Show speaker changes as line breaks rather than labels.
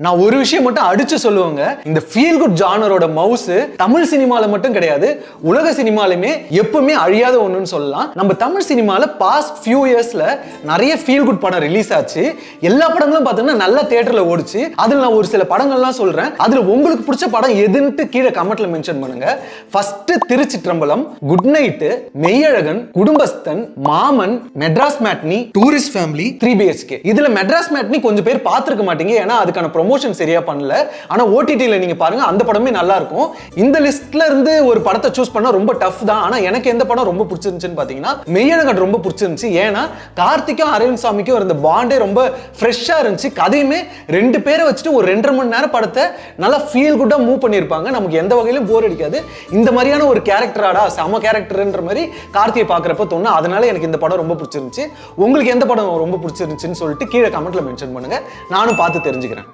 நான் ஒரு விஷயம் மட்டும் அடிச்சு சொல்லுவாங்க, இந்த ஃபீல் குட் ஜானரோட மவுஸ் தமிழ் சினிமால மட்டும் கிடையாது, உலக சினிமாலுமே எப்பவுமே அழியாத ஒண்ணுன்னு சொல்லலாம். நம்ம தமிழ் சினிமால பாஸ்ட் ஃபியூ இயர்ஸ்ல நிறைய ஃபீல் குட் படம் ரிலீஸ் ஆச்சு. எல்லா படங்களும் பார்த்தீங்கன்னா நல்ல தியேட்டர்ல ஓடுச்சு. அதுல நான் ஒரு சில படங்கள்லாம் சொல்றேன். அதுல உங்களுக்கு பிடிச்ச படம் எதுன்னு கீழே கமெண்ட்ல மென்ஷன் பண்ணுங்க. ஃபர்ஸ்ட் திருச்சிற்றம்பலம், குட் நைட், மெய்யழகன், குடும்பஸ்தன், மாமன், Madras matinee, tourist family, 3BHK. இதுல மெட்ராஸ் மேட்னி கொஞ்சம் பேர் பார்த்திருக்க மாட்டீங்க, ஏன்னா அதுக்கான ப்ரொமோஷன் சரியா பண்ணல. ஆனா ஓடிடில நீங்க பாருங்க, அந்த படமே நல்லா இருக்கும். இந்த லிஸ்ட்ல இருந்து ஒரு படத்தை சூஸ் பண்ணா ரொம்ப டஃப் தான். ஆனா எனக்கு எந்த படம் ரொம்ப பிடிச்சிருந்துச்சுன்னு பாத்தீங்கன்னா மெய்யழகன் ரொம்ப பிடிச்சிருந்துச்சு. ஏன்னா கார்த்திக்கும் அரவிந்த் சாமிக்கும் இருந்த பாண்டே ரொம்ப ஃப்ரெஷ்ஷா இருந்துச்சு. கதையுமே ரெண்டு பேரை வச்சுட்டு ஒரு 2.5 மணி நேரம் படத்தை நல்லா ஃபீல் குட்டா மூவ் பண்ணியிருப்பாங்க. நமக்கு எந்த வகையிலும் போர் அடிக்காது. இந்த மாதிரியான ஒரு கேரக்டராடா, செம கேரக்டர்ன்ற மாதிரி கார்த்தியை பார்க்குறப்ப தோணும். அதனால எனக்கு இந்த படம் ரொம்ப பிடிச்சிருந்துச்சு. உங்களுக்கு எந்த படம் ரொம்ப பிடிச்சிருந்துச்சுன்னு சொல்லிட்டு கீழே கமெண்ட்ல மென்ஷன் பண்ணுங்க, நானும் பார்த்து தெரிஞ்சுக்கிறேன்.